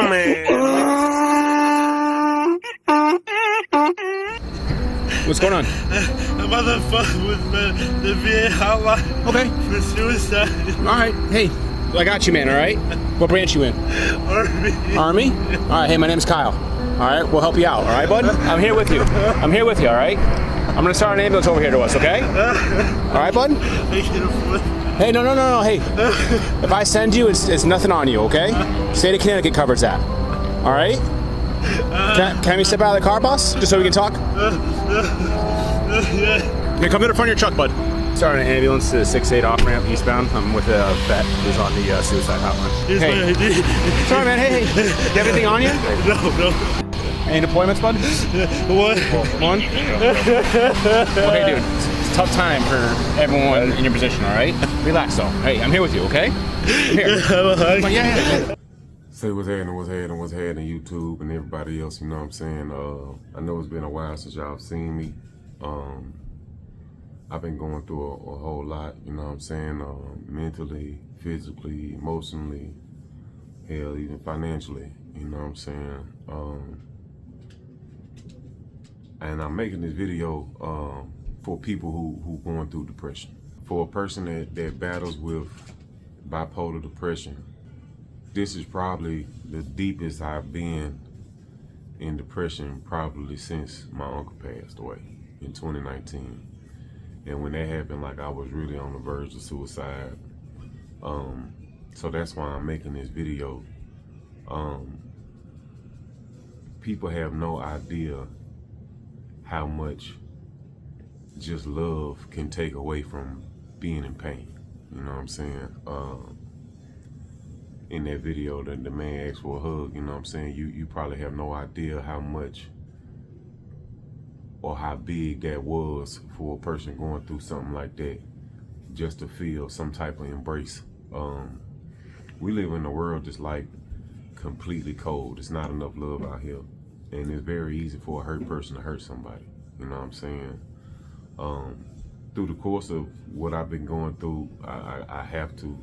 What's going on? I'm on the phone with the VA hotline. Okay. For suicide. All right. Hey, I got you, man. All right. What branch you in? Army. Army? All right. Hey, my name's Kyle. All right. We'll help you out. All right, bud? I'm here with you. I'm here with you. All right. I'm gonna start an ambulance over here to us. Okay? All right, bud? Hey, no. Hey, if I send you, it's nothing on you. Okay? State of Connecticut covers that. All right? Can we step out of the car, boss? Just so we can talk? Yeah, come to the front of your truck, bud. Starting an ambulance to the 6-8 off-ramp eastbound. I'm with a vet who's on the suicide hotline. Hey. Sorry, man. Hey. You have anything on you? No. Any deployments, bud? One? Okay, dude. It's a tough time for everyone in your position, all right? Relax, though. Hey, I'm here with you, okay? I'm here. Yeah. Say what's happening YouTube and everybody else, you know what I'm saying? I know it's been a while since y'all have seen me. I've been going through a whole lot, you know what I'm saying? Mentally, physically, emotionally, hell, even financially, you know what I'm saying? And I'm making this video for people who going through depression. For a person that battles with bipolar depression, this is probably the deepest I've been in depression probably since my uncle passed away in 2019. And when that happened, like, I was really on the verge of suicide. So that's why I'm making this video. People have no idea how much just love can take away from being in pain. You know what I'm saying? In that video, the man asked for a hug, you know what I'm saying? You probably have no idea how much or how big that was for a person going through something like that, just to feel some type of embrace. We live in a world that's like completely cold. It's not enough love out here. And it's very easy for a hurt person to hurt somebody, you know what I'm saying? Through the course of what I've been going through, I have to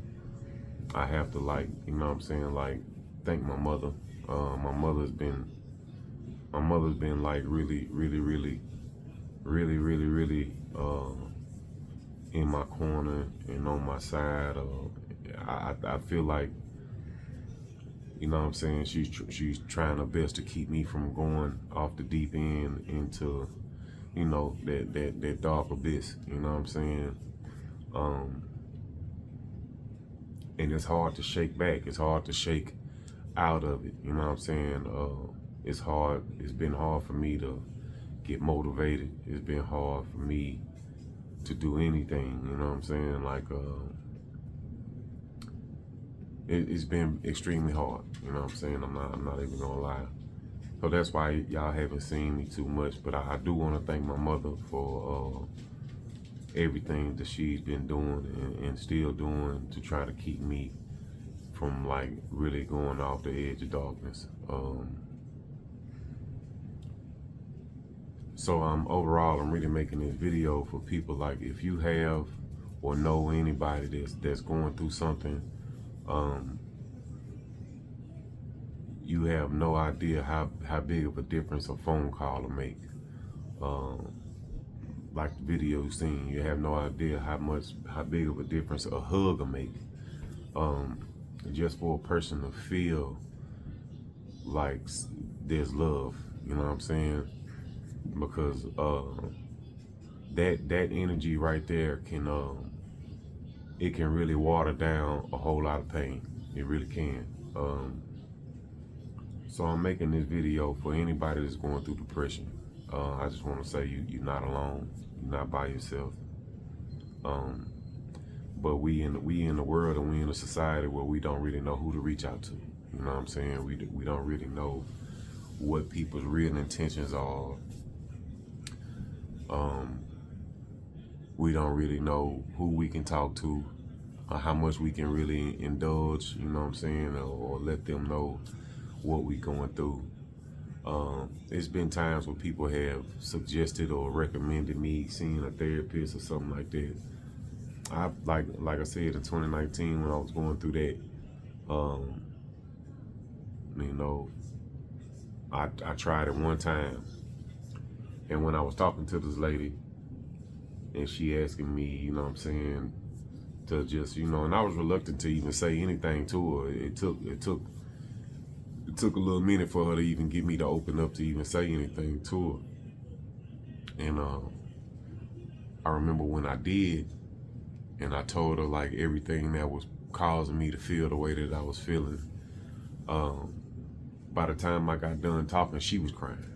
like, you know what I'm saying, like, thank my mother. My mother's been like really in my corner and on my side. I feel like, you know what I'm saying, she's trying her best to keep me from going off the deep end into, you know, that dark abyss, you know what I'm saying? And it's hard to shake back. It's hard to shake out of it. You know what I'm saying? It's hard. It's been hard for me to get motivated. It's been hard for me to do anything. You know what I'm saying? Like, it's been extremely hard. You know what I'm saying? I'm not even gonna lie. So that's why y'all haven't seen me too much. But I do want to thank my mother for everything that she's been doing and still doing to try to keep me from, like, really going off the edge of darkness. So overall, I'm really making this video for people, like, if you have or know anybody that's going through something, you have no idea how big of a difference a phone call will make. Like the video you've seen, you have no idea how big of a difference a hug will make. Just for a person to feel like there's love, you know what I'm saying? Because that energy right there can it can really water down a whole lot of pain. It really can. So I'm making this video for anybody that's going through depression. I just want to say you're not alone. You're not by yourself. But we in the world and we in a society where we don't really know who to reach out to. You know what I'm saying? We don't really know what people's real intentions are. We don't really know who we can talk to, or how much we can really indulge, you know what I'm saying, or let them know what we going through. It's been times where people have suggested or recommended me seeing a therapist or something like that. Like I said, in 2019 when I was going through that, You know, I tried it one time, and when I was talking to this lady, and she asking me, you know what I'm saying, to just, you know, and I was reluctant to even say anything to her. It took a little minute for her to even get me to open up to even say anything to her. And I remember when I did, and I told her like everything that was causing me to feel the way that I was feeling. By the time I got done talking, she was crying.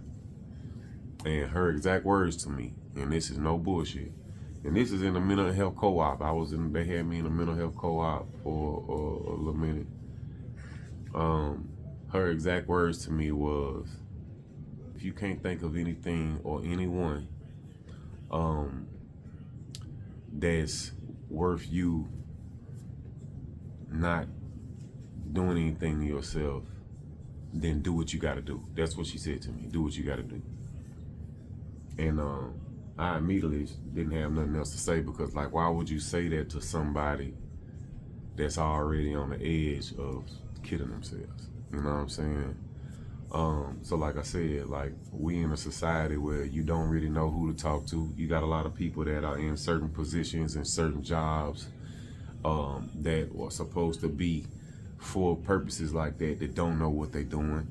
And her exact words to me, and this is no bullshit, and this is in the mental health co-op. They had me in a mental health co-op for a little minute. Her exact words to me was, if you can't think of anything or anyone that's worth you not doing anything to yourself, then do what you gotta do. That's what she said to me. Do what you gotta do. And I immediately didn't have nothing else to say, because like, why would you say that to somebody that's already on the edge of killing themselves? You know what I'm saying? So like I said, like, we in a society where you don't really know who to talk to. You got a lot of people that are in certain positions and certain jobs that are supposed to be for purposes like that don't know what they're doing.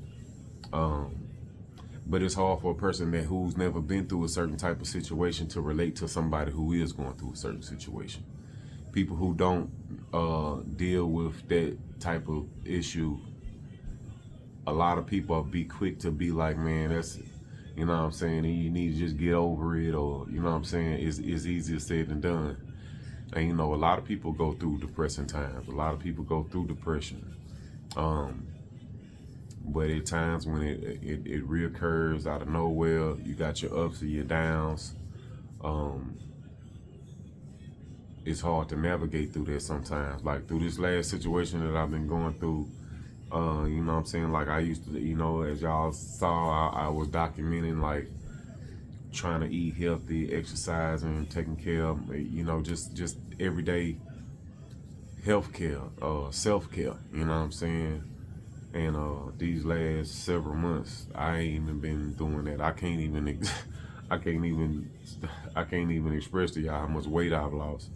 But it's hard for a person who's never been through a certain type of situation to relate to somebody who is going through a certain situation. People who don't deal with that type of issue, a lot of people be quick to be like, man, that's, you know what I'm saying, you need to just get over it, or, you know what I'm saying, it's easier said than done. And, you know, a lot of people go through depressing times. A lot of people go through depression. But at times when it reoccurs out of nowhere, you got your ups and your downs. It's hard to navigate through that sometimes. Like through this last situation that I've been going through, you know what I'm saying? Like, I used to, you know, as y'all saw, I was documenting, like, trying to eat healthy, exercising, taking care of, you know, just everyday health care, self-care, you know what I'm saying? And these last several months, I ain't even been doing that. I can't even express to y'all how much weight I've lost,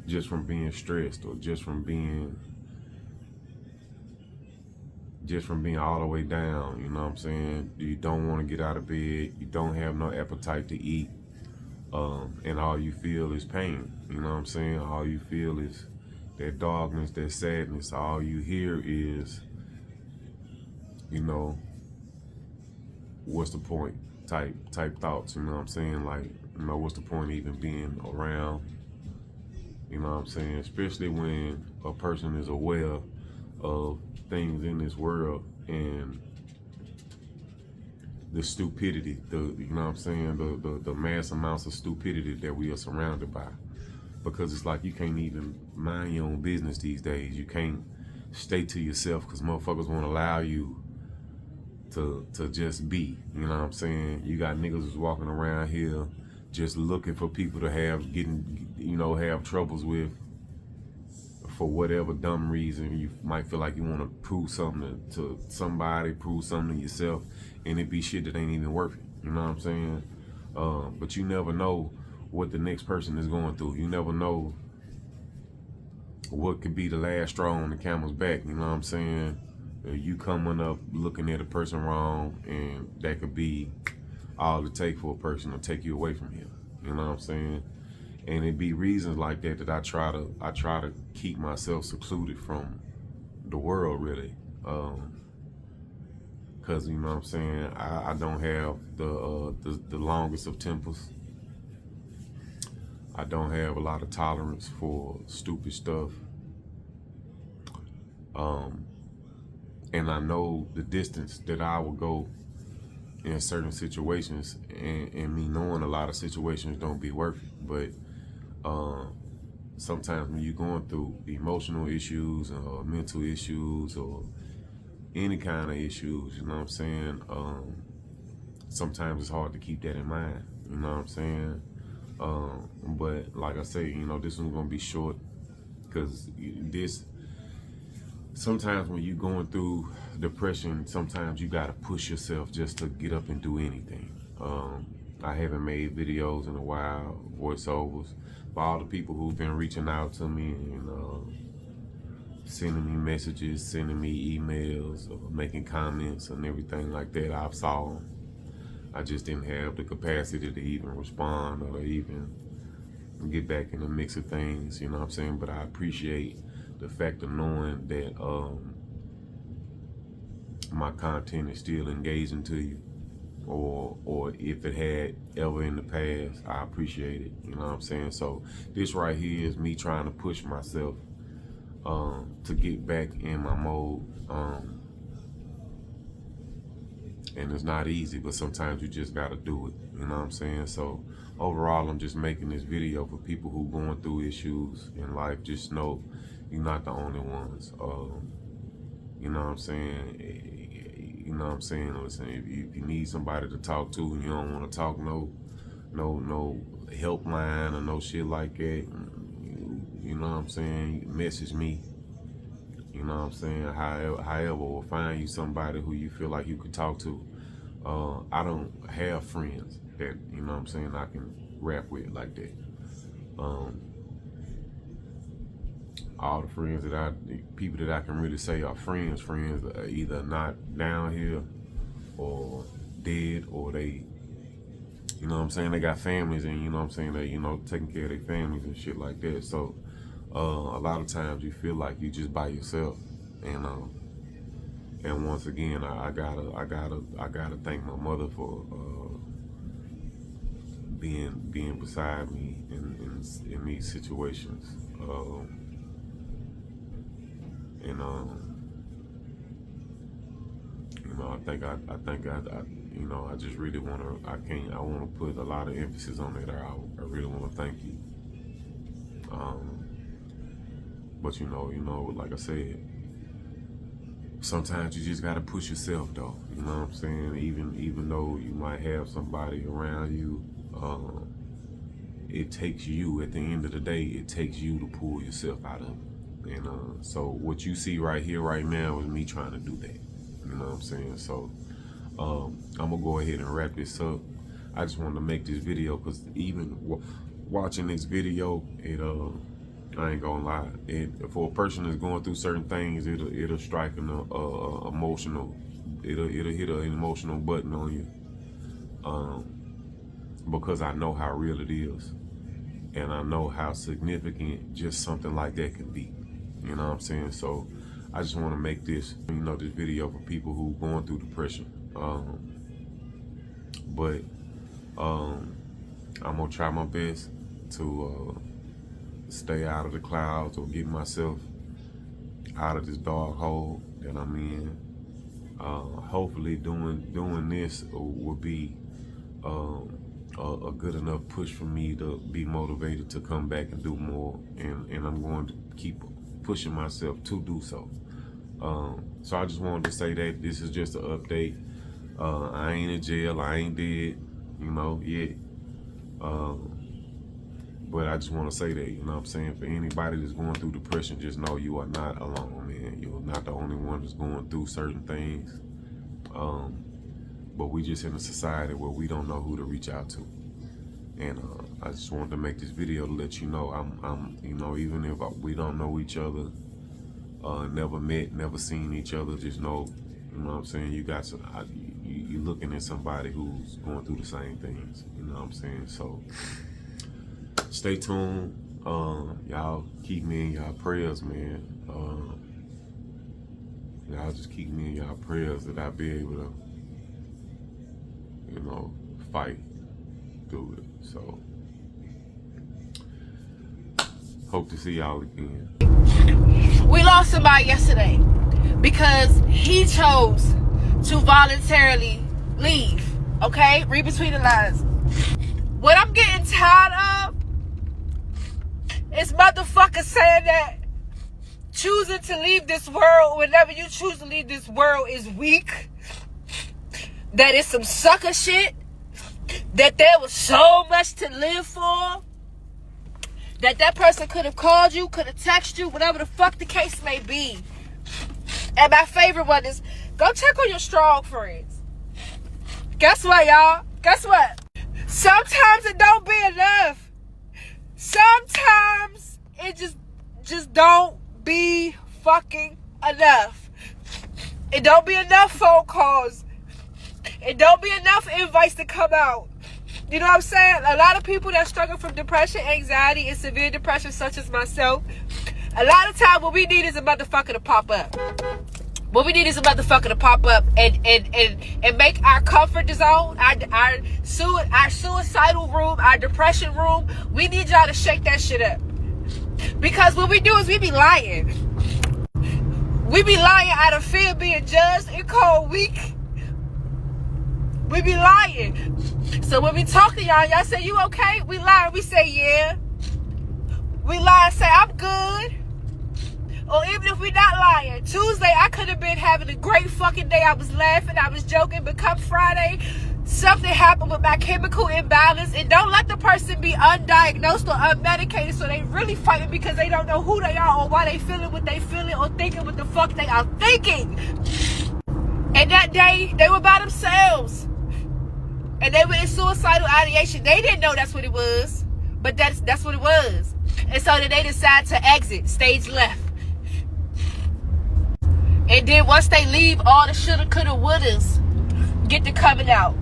just from being stressed, or just from being all the way down. You know what I'm saying? You don't want to get out of bed. You don't have no appetite to eat, and all you feel is pain. You know what I'm saying? All you feel is that darkness, that sadness. All you hear is, you know, what's the point type thoughts. You know what I'm saying? Like, you know, what's the point of even being around? You know what I'm saying? Especially when a person is aware of things in this world and the stupidity, you know what I'm saying, the mass amounts of stupidity that we are surrounded by. Because it's like, you can't even mind your own business these days. You can't stay to yourself because motherfuckers won't allow you to just be. You know what I'm saying? You got niggas who's walking around here just looking for people to have troubles with, for whatever dumb reason. You might feel like you want to prove something to somebody, prove something to yourself, and it be shit that ain't even worth it. You know what I'm saying? But you never know what the next person is going through. You never know what could be the last straw on the camel's back. You know what I'm saying? You coming up looking at a person wrong, and that could be all it take for a person to take you away from him. You know what I'm saying? And it be reasons like that I try to keep myself secluded from the world, really, because, you know what I'm saying, I don't have the longest of tempers. I don't have a lot of tolerance for stupid stuff, and I know the distance that I will go in certain situations, and me knowing a lot of situations don't be worth it. But sometimes when you're going through emotional issues or mental issues or any kind of issues, you know what I'm saying, sometimes it's hard to keep that in mind. You know what I'm saying? But like I say, you know, this one's gonna be short, because sometimes when you're going through depression, sometimes you gotta push yourself just to get up and do anything. I haven't made videos in a while, voiceovers, for all the people who've been reaching out to me and sending me messages, sending me emails, making comments and everything like that. I've saw them. I just didn't have the capacity to even respond or even get back in the mix of things, you know what I'm saying? But I appreciate the fact of knowing that my content is still engaging to you, or if it had ever in the past, I appreciate it, you know what I'm saying? So this right here is me trying to push myself to get back in my mode, and it's not easy, but sometimes you just gotta do it, you know what I'm saying? So overall, I'm just making this video for people who going through issues in life. Just know you're not the only ones. You know what I'm saying? You know what I'm saying? Listen, if you need somebody to talk to and you don't want to talk, no helpline or no shit like that, you know what I'm saying? Message me. You know what I'm saying? However, we'll find you somebody who you feel like you could talk to. I don't have friends that, you know what I'm saying, I can rap with like that. All the friends people that I can really say are friends are either not down here or dead, or they, you know what I'm saying, they got families and, you know what I'm saying, they, you know, taking care of their families and shit like that. So a lot of times you feel like you just by yourself, and once again, I gotta thank my mother for being beside me in these situations. You know, you know, I just really want to, I want to put a lot of emphasis on it. I really want to thank you. But you know, like I said, sometimes you just got to push yourself though. You know what I'm saying? Even though you might have somebody around you, it takes you, at the end of the day, it takes you to pull yourself out of it. And so what you see right here, right now, is me trying to do that. You know what I'm saying? So I'm gonna go ahead and wrap this up. I just wanted to make this video because even watching this video, I ain't gonna lie, for a person that's going through certain things, it'll strike an emotional, it'll hit an emotional button on you, because I know how real it is, and I know how significant just something like that can be. You know what I'm saying? So I just want to make this, you know, this video for people who going through depression. But I'm gonna try my best to stay out of the clouds or get myself out of this dark hole that I'm in. Hopefully doing this will be a good enough push for me to be motivated to come back and do more, and I'm going to keep pushing myself to do so. So I just wanted to say that this is just an update. I ain't in jail, I ain't dead, you know, yet. But I just want to say that, you know what I'm saying, for anybody that's going through depression, just know you are not alone, man. You're not the only one that's going through certain things. But we just in a society where we don't know who to reach out to. And I just wanted to make this video to let you know, you know, even if we don't know each other, never met, never seen each other, just know, you know what I'm saying, you got some, you looking at somebody who's going through the same things, you know what I'm saying? So stay tuned. Y'all keep me in y'all prayers, man. Y'all just keep me in y'all prayers that I'll be able to, you know, fight through it. So hope to see y'all again. We lost somebody yesterday because he chose to voluntarily leave. Okay, read between the lines. What I'm getting tired of is motherfuckers saying that choosing to leave this world, whenever you choose to leave this world, is weak. That is some sucker shit. That there was so much to live for. That person could have called you, could have texted you, whatever the fuck the case may be. And my favorite one is, go check on your strong friends. Guess what, y'all? Guess what? Sometimes it don't be enough. Sometimes it just don't be fucking enough. It don't be enough phone calls. It don't be enough invites to come out. You know what I'm saying? A lot of people that struggle from depression, anxiety, and severe depression, such as myself, a lot of time what we need is a motherfucker to pop up. What we need is a motherfucker to pop up and make our comfort zone, our suicidal room, our depression room. We need y'all to shake that shit up. Because what we do is we be lying. We be lying out of fear of being judged and called weak. We be lying. So when we talk to y'all say, you okay? We lie. We say, yeah. We lie and say, I'm good. Or even if we're not lying, Tuesday, I could have been having a great fucking day. I was laughing, I was joking, but come Friday, something happened with my chemical imbalance. And don't let the person be undiagnosed or unmedicated, so they really fighting because they don't know who they are or why they feeling what they feeling or thinking what the fuck they are thinking. And that day, they were by themselves. And they were in suicidal ideation. They didn't know that's what it was, but that's what it was. And so then they decided to exit, stage left. And then once they leave, all the shoulda, coulda, wouldas get to coming out.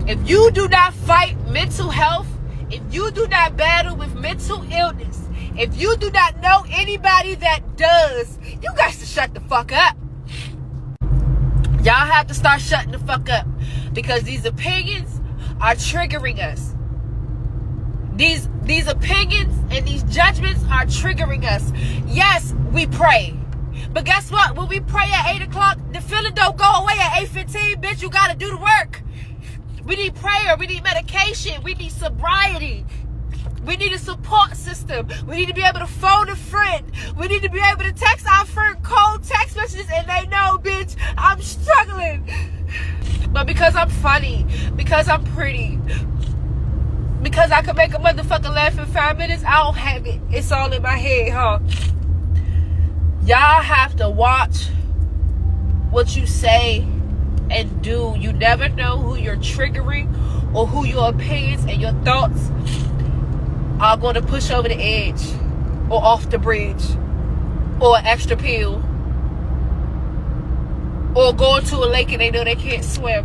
If you do not fight mental health, if you do not battle with mental illness, if you do not know anybody that does, you guys to shut the fuck up. Y'all have to start shutting the fuck up. Because these opinions are triggering us. These opinions and these judgments are triggering us. Yes, we pray. But guess what? When we pray at 8 o'clock, the feeling don't go away at 8:15. Bitch, you gotta do the work. We need prayer. We need medication. We need sobriety. We need a support system. We need to be able to phone a friend. We need to be able to text our friend cold text messages and they know, bitch, I'm struggling. But because I'm funny, because I'm pretty, because I can make a motherfucker laugh in 5 minutes, I don't have it. It's all in my head, huh? Y'all have to watch what you say and do. You never know who you're triggering or who your opinions and your thoughts are going to push over the edge or off the bridge or an extra pill or go to a lake and they know they can't swim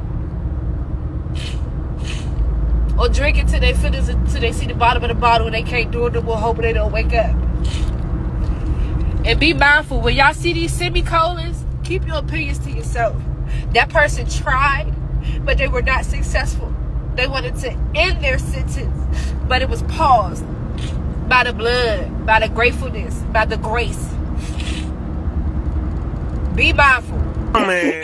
or drinking till they finish until they see the bottom of the bottle and they can't do it no more, hoping they don't wake up. And be mindful, when y'all see these semicolons, keep your opinions to yourself. That person tried, but they were not successful. They wanted to end their sentence, but it was paused by the blood, by the gratefulness, by the grace. Be mindful. Man.